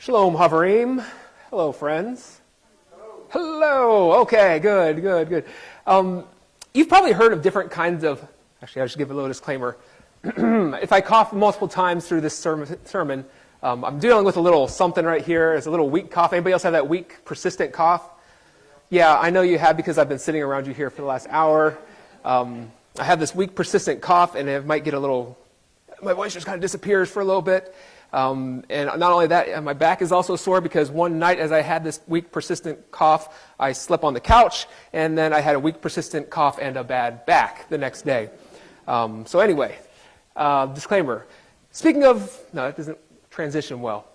Shalom, Havarim. Hello, friends. Hello. Okay, good. You've probably heard of different kinds of, actually I should give a little disclaimer. If I cough multiple times through this sermon, I'm dealing with a little something right here. It's a little weak cough. Anybody else have that weak, persistent cough? Yeah, I know you have because I've been sitting around you here for the last hour. I have this weak, persistent cough, and it might get a little, my voice just kind of disappears for a little bit. And not only that, my back is also sore because one night as I had this weak, persistent cough, I slept on the couch, and then I had a weak, persistent cough and a bad back the next day. So anyway, disclaimer. Speaking of, no, that doesn't transition well.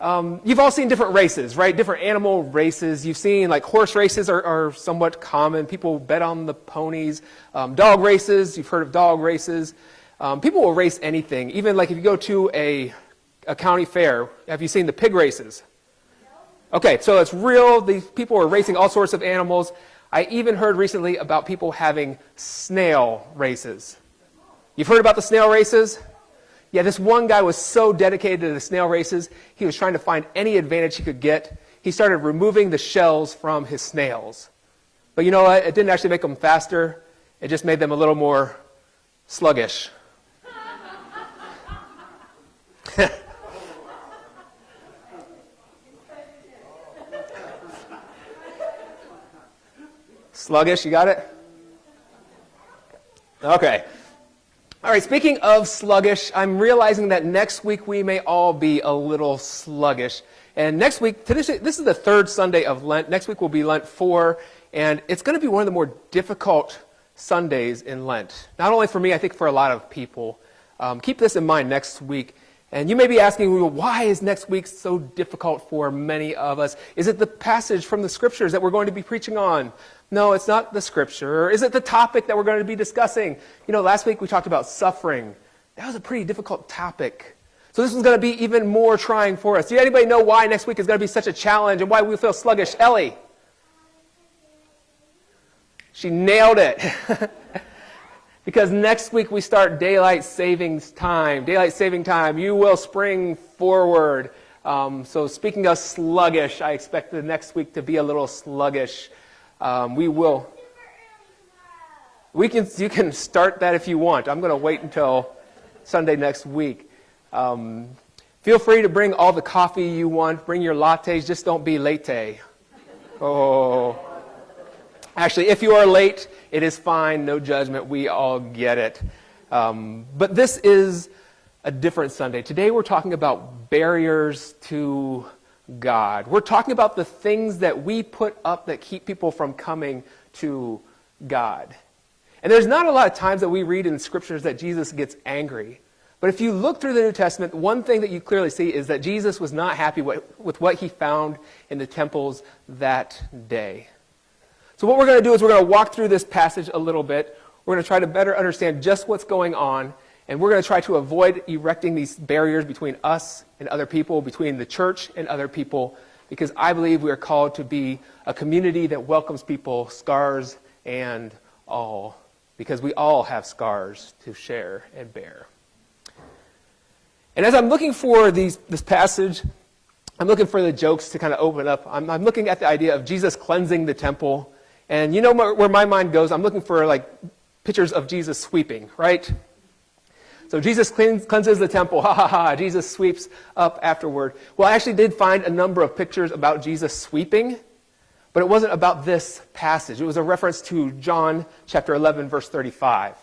You've all seen different races, right? Different animal races. You've seen, like, horse races are somewhat common. People bet on the ponies. Dog races, you've heard of dog races. People will race anything. Even, like, if you go to a county fair, have you seen the pig races? Okay, so it's real. These people are racing all sorts of animals. I even heard recently about people having snail races. You've heard about the snail races? Yeah, this one guy was so dedicated to the snail races, he was trying to find any advantage he could get. He started removing the shells from his snails. But you know what? It didn't actually make them faster. It just made them a little more sluggish. Sluggish, you got it? Okay. All right, speaking of sluggish, I'm realizing that next week we may all be a little sluggish. And next week, this is the third Sunday of Lent. Next week will be Lent 4, and it's going to be one of the more difficult Sundays in Lent. Not only for me, I think for a lot of people. Keep this in mind next week. And you may be asking, well, why is next week so difficult for many of us? Is it the passage from the Scriptures that we're going to be preaching on? No, it's not the Scripture. Is it the topic that we're going to be discussing? You know, last week we talked about suffering. That was a pretty difficult topic. So this is going to be even more trying for us. Do anybody know why next week is going to be such a challenge and why we feel sluggish? Ellie? She nailed it. Because next week we start daylight savings time. Daylight saving time. You will spring forward. So speaking of sluggish, I expect the next week to be a little sluggish. You can start that if you want. I'm going to wait until Sunday next week. Feel free to bring all the coffee you want. Bring your lattes. Just don't be late. Oh. Actually, if you are late, it is fine. No judgment. We all get it. But this is a different Sunday. Today we're talking about barriers to God. We're talking about the things that we put up that keep people from coming to God. And there's not a lot of times that we read in the Scriptures that Jesus gets angry. But if you look through the New Testament, one thing that you clearly see is that Jesus was not happy with what he found in the temples that day. So what we're going to do is we're going to walk through this passage a little bit. We're going to try to better understand just what's going on. And we're going to try to avoid erecting these barriers between us and other people, between the church and other people, because I believe we are called to be a community that welcomes people, scars and all, because we all have scars to share and bear. And as I'm looking for this passage, I'm looking for the jokes to kind of open up. I'm looking at the idea of Jesus cleansing the temple. And you know where my mind goes? I'm looking for, like, pictures of Jesus sweeping, right? So Jesus cleanses the temple. Ha, ha, ha. Jesus sweeps up afterward. Well, I actually did find a number of pictures about Jesus sweeping, but it wasn't about this passage. It was a reference to John chapter 11, verse 35.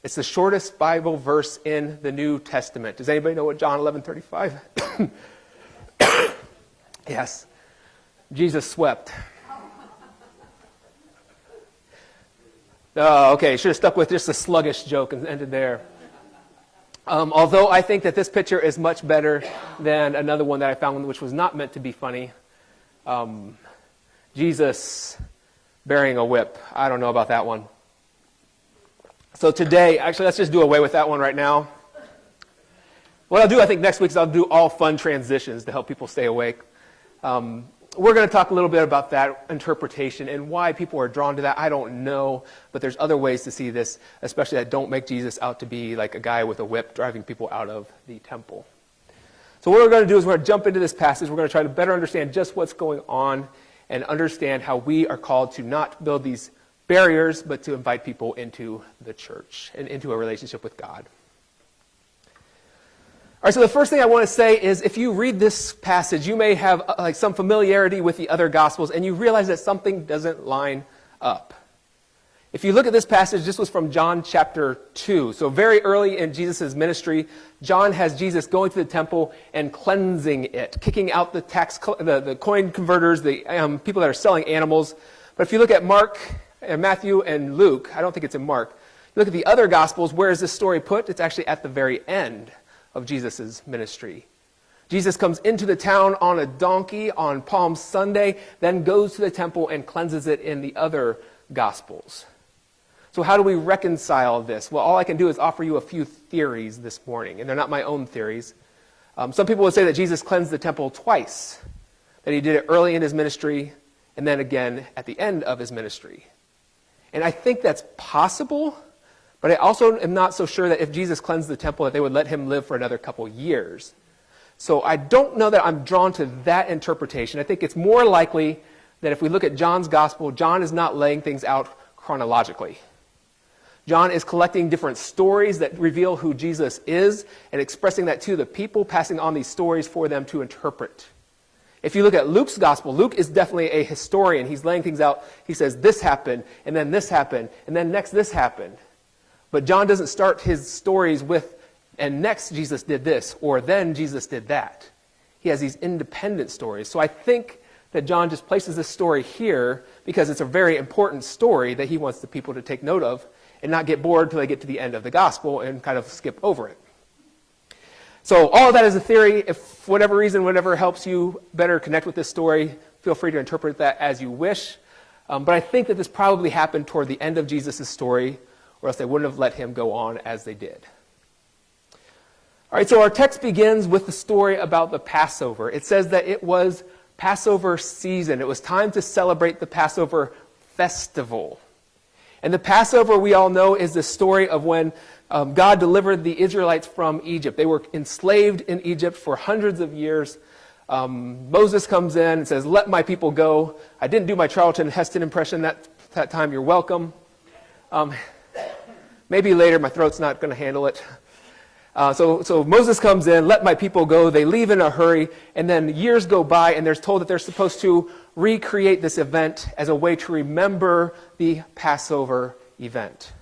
It's the shortest Bible verse in the New Testament. Does anybody know what John 11:35? Yes. Jesus swept. Oh, okay, should have stuck with just a sluggish joke and ended there. Although I think that this picture is much better than another one that I found, which was not meant to be funny. Jesus bearing a whip. I don't know about that one. So today, actually, let's just do away with that one right now. What I'll do, I think, next week is I'll do all fun transitions to help people stay awake. We're going to talk a little bit about that interpretation and why people are drawn to that. I don't know, but there's other ways to see this, especially that don't make Jesus out to be like a guy with a whip driving people out of the temple. So what we're going to do is we're going to jump into this passage. We're going to try to better understand just what's going on and understand how we are called to not build these barriers, but to invite people into the church and into a relationship with God. All right, so the first thing I want to say is if you read this passage, you may have some familiarity with the other Gospels, and you realize that something doesn't line up. If you look at this passage, this was from John chapter 2. So very early in Jesus' ministry, John has Jesus going to the temple and cleansing it, kicking out the the coin converters, the people that are selling animals. But if you look at Mark and Matthew and Luke, I don't think it's in Mark. You look at the other Gospels, where is this story put? It's actually at the very end of Jesus' ministry. Jesus comes into the town on a donkey on Palm Sunday, then goes to the temple and cleanses it in the other Gospels. So how do we reconcile this? Well, all I can do is offer you a few theories this morning, and they're not my own theories. Some people would say that Jesus cleansed the temple twice, that he did it early in his ministry, and then again at the end of his ministry. And I think that's possible, but I also am not so sure that if Jesus cleansed the temple that they would let him live for another couple years. So I don't know that I'm drawn to that interpretation. I think it's more likely that if we look at John's gospel, John is not laying things out chronologically. John is collecting different stories that reveal who Jesus is and expressing that to the people, passing on these stories for them to interpret. If you look at Luke's gospel, Luke is definitely a historian. He's laying things out. He says, this happened, and then this happened, and then next this happened. But John doesn't start his stories with, and next Jesus did this, or then Jesus did that. He has these independent stories. So I think that John just places this story here because it's a very important story that he wants the people to take note of and not get bored until they get to the end of the gospel and kind of skip over it. So all of that is a theory. If for whatever reason, whatever helps you better connect with this story, feel free to interpret that as you wish. But I think that this probably happened toward the end of Jesus' story, or else they wouldn't have let him go on as they did. All right, so our text begins with the story about the Passover. It says that it was Passover season. It was time to celebrate the Passover festival. And the Passover, we all know, is the story of when God delivered the Israelites from Egypt. They were enslaved in Egypt for hundreds of years. Moses comes in and says, let my people go. I didn't do my Charlton Heston impression that time. You're welcome. Maybe later, my throat's not going to handle it. So Moses comes in, let my people go. They leave in a hurry, and then years go by, and they're told that they're supposed to recreate this event as a way to remember the Passover event.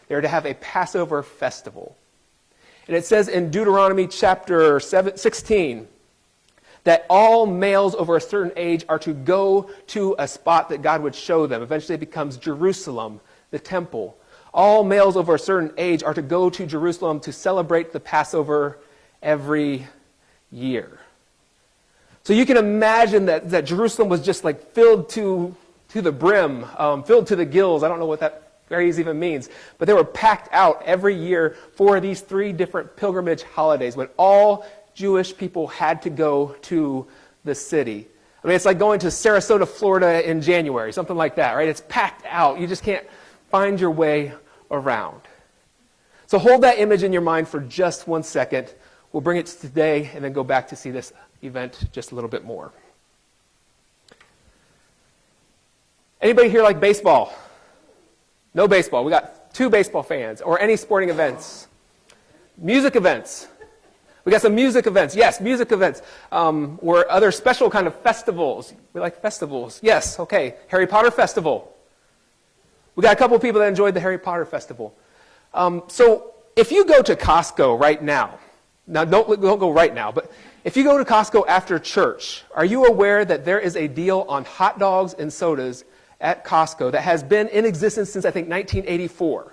They're to have a Passover festival. And it says in Deuteronomy chapter 16 that all males over a certain age are to go to a spot that God would show them. Eventually it becomes Jerusalem, the temple. All males over a certain age are to go to Jerusalem to celebrate the Passover every year. So you can imagine that Jerusalem was just like filled to the brim, filled to the gills. I don't know what that phrase even means. But they were packed out every year for these 3 different pilgrimage holidays when all Jewish people had to go to the city. I mean, it's like going to Sarasota, Florida in January, something like that, right? It's packed out. You just can't find your way around. So hold that image in your mind for just 1 second. We'll bring it to today and then go back to see this event just a little bit more. Anybody here like baseball? No baseball. We got 2 baseball fans. Or any sporting events. Music events. We got some music events. Yes, music events. Or other special kind of festivals. We like festivals. Yes, okay. Harry Potter Festival. We got a couple of people that enjoyed the Harry Potter Festival. So if you go to Costco right now don't go right now, but if you go to Costco after church, are you aware that there is a deal on hot dogs and sodas at Costco that has been in existence since, I think, 1984?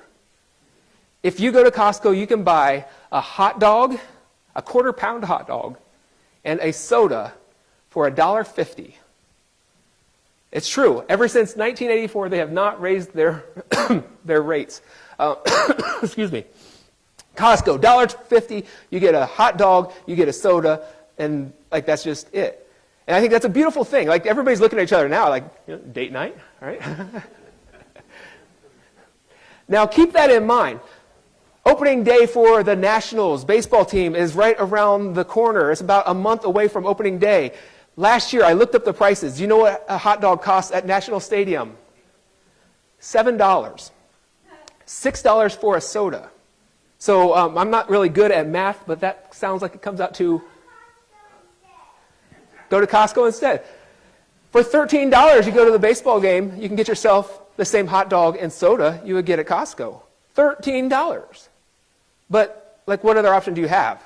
If you go to Costco, you can buy a hot dog, a quarter-pound hot dog, and a soda for $1.50. It's true. Ever since 1984, they have not raised their rates. Excuse me. Costco, $1.50, you get a hot dog, you get a soda, and like that's just it. And I think that's a beautiful thing. Like everybody's looking at each other now, like date night, all right? Now keep that in mind. Oh, Opening day for the Nationals baseball team is right around the corner. It's about a month away from opening day. Last year, I looked up the prices. Do you know what a hot dog costs at National Stadium? $7. $6 for a soda. So I'm not really good at math, but that sounds like it comes out to go to Costco instead. For $13, you go to the baseball game, you can get yourself the same hot dog and soda you would get at Costco. $13. But, like, what other option do you have?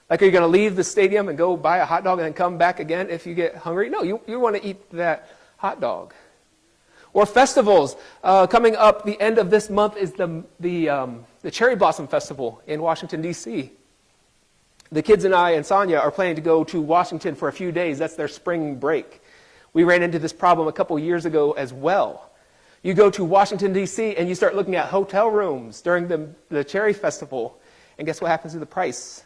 Like, are you going to leave the stadium and go buy a hot dog and then come back again if you get hungry? No, you want to eat that hot dog. Or festivals. Coming up the end of this month is the Cherry Blossom Festival in Washington, D.C. The kids and I and Sonia are planning to go to Washington for a few days. That's their spring break. We ran into this problem a couple years ago as well. You go to Washington, D.C., and you start looking at hotel rooms during the Cherry Festival, and guess what happens to the price?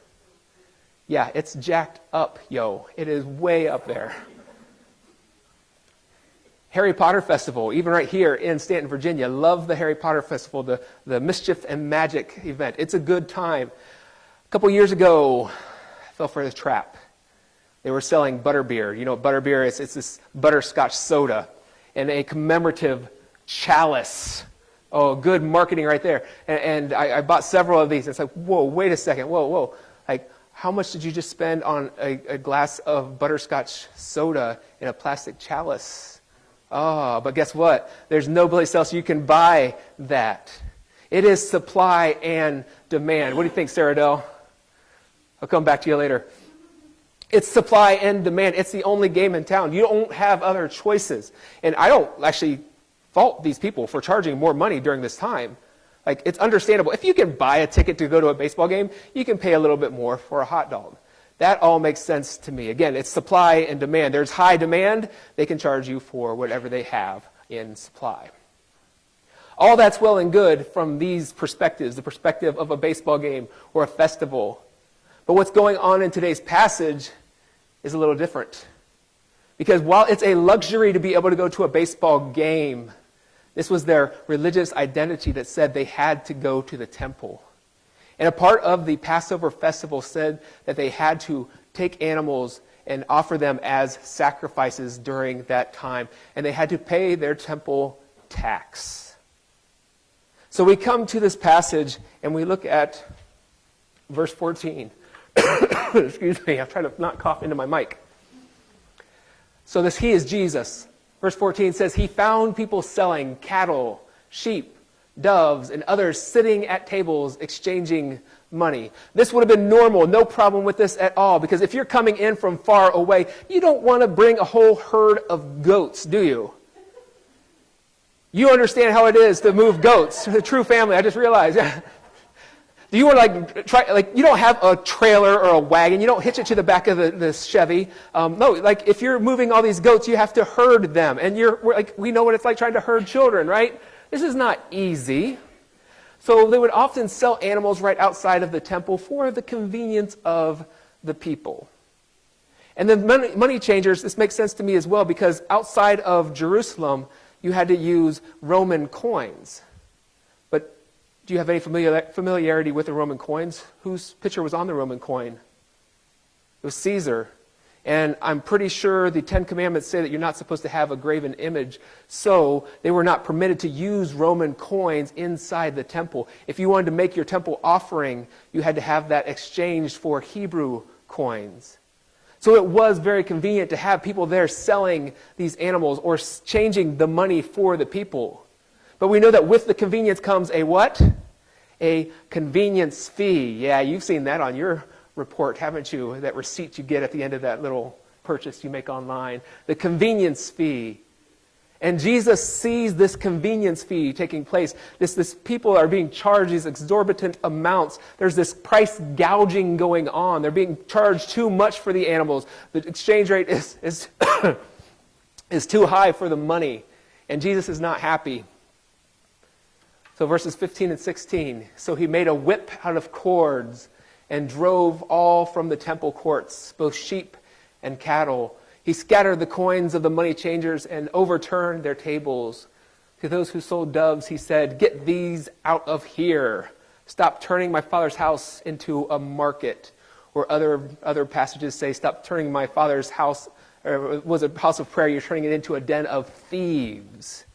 Yeah, it's jacked up, yo. It is way up there. Harry Potter Festival, even right here in Stanton, Virginia. Love the Harry Potter Festival, the Mischief and Magic event. It's a good time. A couple years ago, I fell for this trap. They were selling butterbeer. You know what butterbeer is? It's this butterscotch soda and a commemorative chalice. Oh, good marketing right there. And I bought several of these. It's like, whoa, wait a second. Whoa. Like, how much did you just spend on a glass of butterscotch soda in a plastic chalice? Oh, but guess what? There's no place else you can buy that. It is supply and demand. What do you think, Sarah Dell? I'll come back to you later. It's supply and demand. It's the only game in town. You don't have other choices. And I don't actually fault these people for charging more money during this time. Like, it's understandable. If you can buy a ticket to go to a baseball game, you can pay a little bit more for a hot dog. That all makes sense to me. Again, it's supply and demand. There's high demand. They can charge you for whatever they have in supply. All that's well and good from these perspectives, the perspective of a baseball game or a festival. But what's going on in today's passage is a little different. Because while it's a luxury to be able to go to a baseball game, this was their religious identity that said they had to go to the temple. And a part of the Passover festival said that they had to take animals and offer them as sacrifices during that time. And they had to pay their temple tax. So we come to this passage and we look at verse 14. Excuse me, I'm trying to not cough into my mic. So this he is Jesus. Verse 14 says, he found people selling cattle, sheep, doves, and others sitting at tables exchanging money. This would have been normal, no problem with this at all, because if you're coming in from far away, you don't want to bring a whole herd of goats, do you? You understand how it is to move goats. The true family, I just realized. Do you want to you don't have a trailer or a wagon. You don't hitch it to the back of the Chevy. No, like if you're moving all these goats, you have to herd them. And we know what it's like trying to herd children, right? This is not easy. So they would often sell animals right outside of the temple for the convenience of the people. And then money changers, this makes sense to me as well, because outside of Jerusalem, you had to use Roman coins. But do you have any familiarity with the Roman coins? Whose picture was on the Roman coin? It was Caesar. And I'm pretty sure the Ten Commandments say that you're not supposed to have a graven image. So they were not permitted to use Roman coins inside the temple. If you wanted to make your temple offering, you had to have that exchanged for Hebrew coins. So it was very convenient to have people there selling these animals or changing the money for the people. But we know that with the convenience comes a what? A convenience fee. Yeah, you've seen that on your report, haven't you? That receipt you get at the end of that little purchase you make online. The convenience fee. And Jesus sees this convenience fee taking place. This people are being charged these exorbitant amounts. There's this price gouging going on. They're being charged too much for the animals. The exchange rate is too high for the money. And Jesus is not happy. So verses 15 and 16. So he made a whip out of cords and drove all from the temple courts, both sheep and cattle. He scattered the coins of the money changers and overturned their tables. To those who sold doves, he said, "Get these out of here." Stop turning my Father's house into a market. Or other passages say, stop turning my Father's house, or it was a house of prayer, you're turning it into a den of thieves.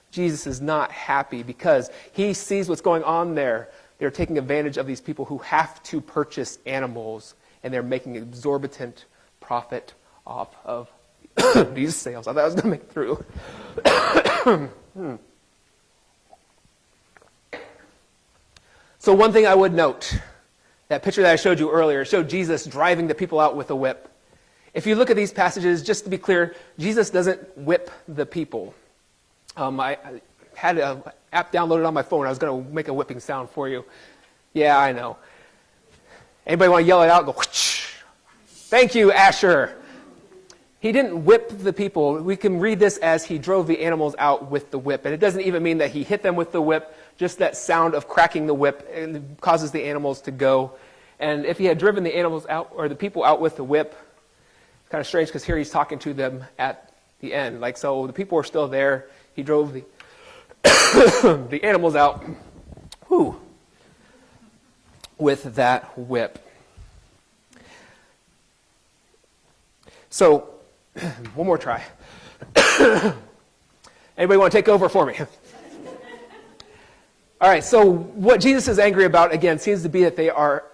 Jesus is not happy because he sees what's going on there. They're taking advantage of these people who have to purchase animals, and they're making exorbitant profit off of these sales. I thought I was going to make it through. So one thing I would note, that picture that I showed you earlier showed Jesus driving the people out with a whip. If you look at these passages, just to be clear, Jesus doesn't whip the people. I had an app downloaded on my phone. I was going to make a whipping sound for you. Yeah, I know. Anybody want to yell it out? Go, whoosh. Thank you, Asher. He didn't whip the people. We can read this as he drove the animals out with the whip. And it doesn't even mean that he hit them with the whip. Just that sound of cracking the whip causes the animals to go. And if he had driven the animals out, or the people out with the whip, it's kind of strange because here he's talking to them at the end. Like, so the people are still there. He drove the the animals out with that whip. So, one more try. Anybody want to take over for me? All right, so what Jesus is angry about, again, seems to be that they are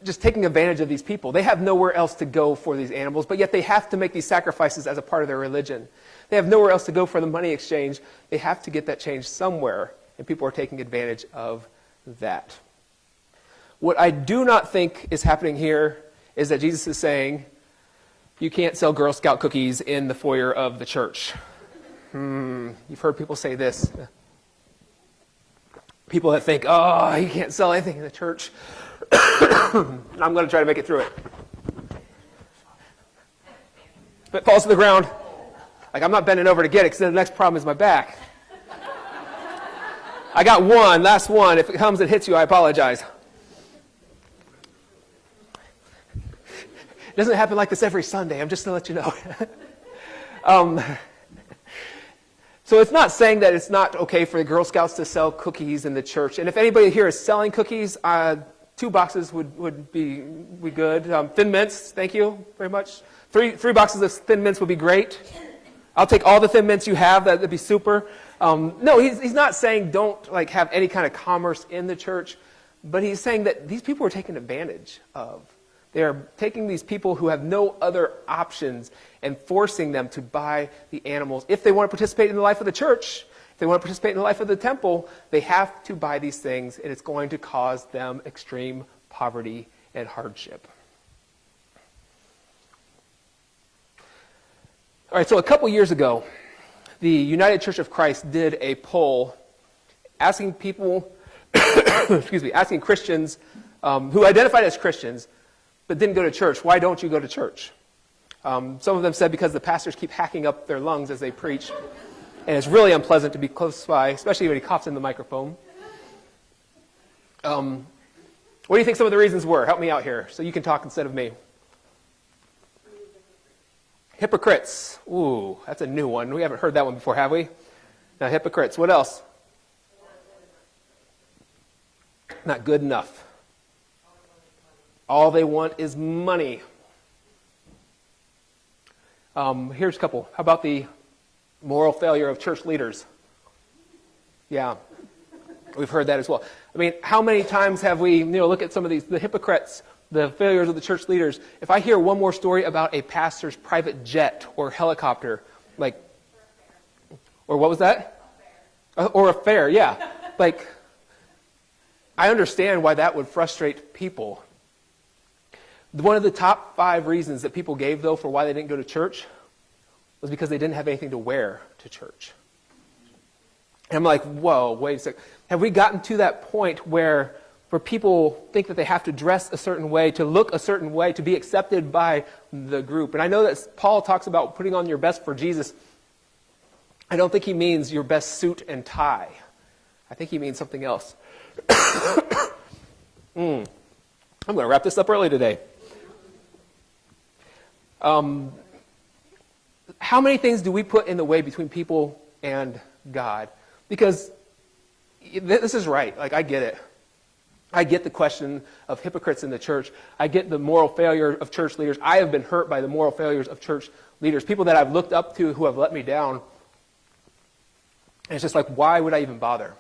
just taking advantage of these people. They have nowhere else to go for these animals, but yet they have to make these sacrifices as a part of their religion. They have nowhere else to go for the money exchange. They have to get that change somewhere, and people are taking advantage of that. What I do not think is happening here is that Jesus is saying, you can't sell Girl Scout cookies in the foyer of the church. You've heard people say this. People that think, oh, you can't sell anything in the church. I'm going to try to make it through it. If it falls to the ground, like I'm not bending over to get it because then the next problem is my back. I got one, last one. If it comes and hits you, I apologize. It doesn't happen like this every Sunday. I'm just going to let you know. So it's not saying that it's not okay for the Girl Scouts to sell cookies in the church. And if anybody here is selling cookies, 2 boxes would be good. Thin Mints, thank you very much. Three boxes of Thin Mints would be great. I'll take all the Thin Mints you have. That'd be super. No, he's not saying don't have any kind of commerce in the church, but he's saying that these people are taken advantage of. They are taking these people who have no other options and forcing them to buy the animals. If they want to participate in the life of the church, if they want to participate in the life of the temple, they have to buy these things, and it's going to cause them extreme poverty and hardship. All right, so a couple years ago, the United Church of Christ did a poll asking people, asking Christians who identified as Christians but didn't go to church, why don't you go to church? Some of them said because the pastors keep hacking up their lungs as they preach, and it's really unpleasant to be close by, especially when he coughs in the microphone. What do you think some of the reasons were? Help me out here so you can talk instead of me. Hypocrites. Ooh, that's a new one. We haven't heard that one before, have we? Now, hypocrites. What else? Not good enough. All they want is money. Here's a couple. How about the moral failure of church leaders? Yeah, we've heard that as well. I mean, how many times have we, look at some of the hypocrites, the failures of the church leaders. If I hear one more story about a pastor's private jet or helicopter, or what was that? Or a fair, yeah. I understand why that would frustrate people. One of the top 5 reasons that people gave, though, for why they didn't go to church was because they didn't have anything to wear to church. And I'm like, whoa, wait a second. Have we gotten to that point where people think that they have to dress a certain way, to look a certain way, to be accepted by the group? And I know that Paul talks about putting on your best for Jesus. I don't think he means your best suit and tie. I think he means something else. I'm going to wrap this up early today. How many things do we put in the way between people and God? Because this is right. I get it. I get the question of hypocrites in the church. I get the moral failure of church leaders. I have been hurt by the moral failures of church leaders, people that I've looked up to who have let me down. And it's just like, why would I even bother?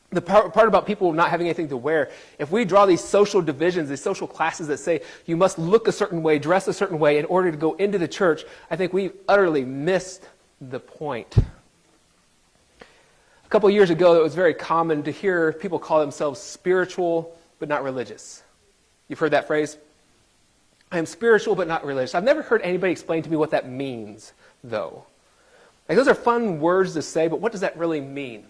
The part about people not having anything to wear, if we draw these social divisions, these social classes that say you must look a certain way, dress a certain way in order to go into the church, I think we've utterly missed the point. A couple of years ago, it was very common to hear people call themselves spiritual but not religious. You've heard that phrase? I am spiritual but not religious. I've never heard anybody explain to me what that means, though. Like, those are fun words to say, but what does that really mean?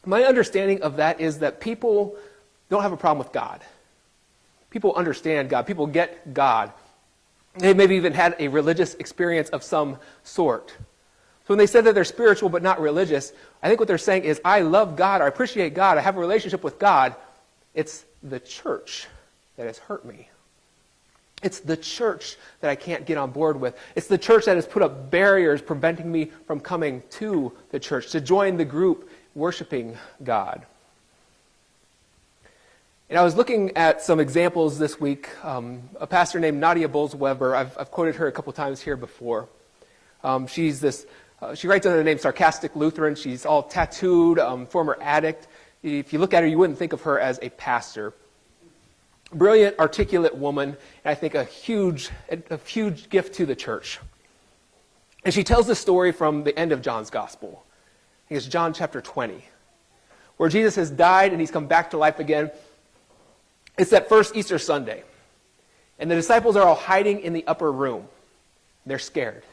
My understanding of that is that people don't have a problem with God. People understand God. People get God. They maybe even had a religious experience of some sort. So when they say that they're spiritual but not religious, I think what they're saying is, I love God, I appreciate God, I have a relationship with God. It's the church that has hurt me. It's the church that I can't get on board with. It's the church that has put up barriers preventing me from coming to the church, to join the group worshiping God. And I was looking at some examples this week. A pastor named Nadia Bolz-Weber, I've quoted her a couple times here before. She writes under the name Sarcastic Lutheran. She's all tattooed, former addict. If you look at her, you wouldn't think of her as a pastor. Brilliant, articulate woman, and I think a huge gift to the church. And she tells the story from the end of John's Gospel. I think it's John chapter 20, where Jesus has died and he's come back to life again. It's that first Easter Sunday. And the disciples are all hiding in the upper room. They're scared.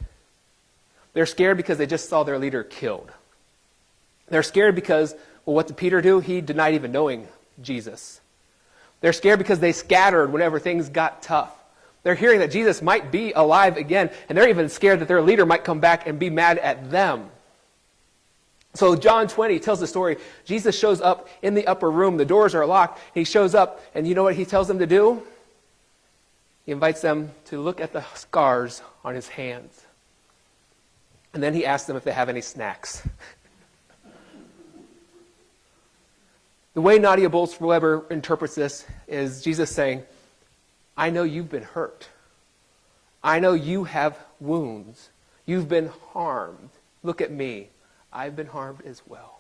They're scared because they just saw their leader killed. They're scared because, well, what did Peter do? He denied even knowing Jesus. They're scared because they scattered whenever things got tough. They're hearing that Jesus might be alive again, and they're even scared that their leader might come back and be mad at them. So John 20 tells the story. Jesus shows up in the upper room. The doors are locked. He shows up, and you know what he tells them to do? He invites them to look at the scars on his hands. And then he asks them if they have any snacks. The way Nadia Bolz-Weber interprets this is Jesus saying, I know you've been hurt. I know you have wounds. You've been harmed. Look at me. I've been harmed as well.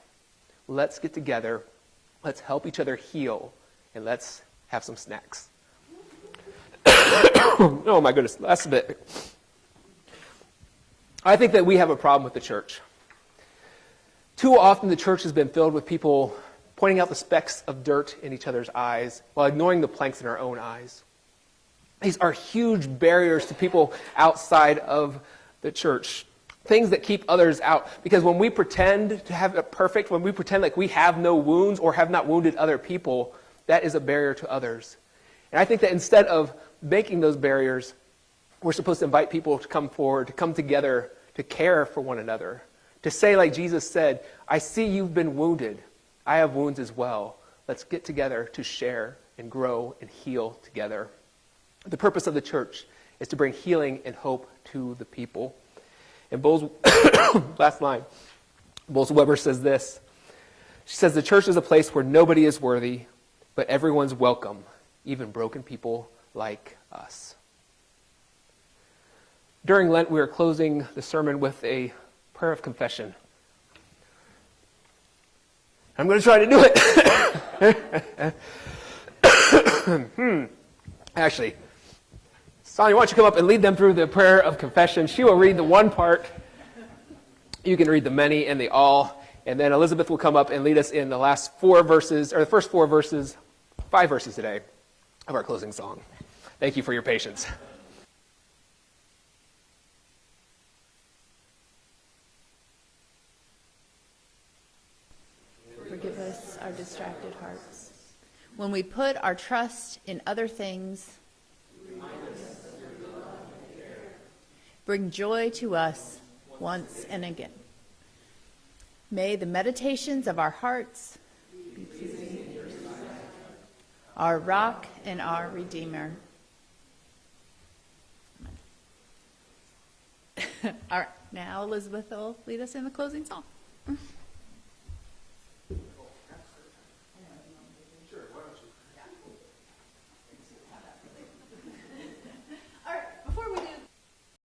Let's get together. Let's help each other heal. And let's have some snacks. Oh my goodness, that's a bit. I think that we have a problem with the church. Too often the church has been filled with people pointing out the specks of dirt in each other's eyes while ignoring the planks in our own eyes. These are huge barriers to people outside of the church. Things that keep others out. Because when we pretend to have it perfect, when we pretend like we have no wounds or have not wounded other people, that is a barrier to others. And I think that instead of making those barriers, we're supposed to invite people to come forward, to come together, to care for one another. To say like Jesus said, I see you've been wounded. I have wounds as well. Let's get together to share and grow and heal together. The purpose of the church is to bring healing and hope to the people. And last line, Bolz-Weber says this. She says, the church is a place where nobody is worthy, but everyone's welcome, even broken people like us. During Lent, we are closing the sermon with a prayer of confession. I'm going to try to do it. Actually, Sonia, why don't you come up and lead them through the prayer of confession? She will read the one part. You can read the many and the all. And then Elizabeth will come up and lead us in the last 4 verses, or the first 4 verses, 5 verses today of our closing song. Thank you for your patience. Forgive us our distracted hearts. When we put our trust in other things, bring joy to us once and again. May the meditations of our hearts be pleasing in your sight, our rock and our Redeemer. All right, now Elizabeth will lead us in the closing song.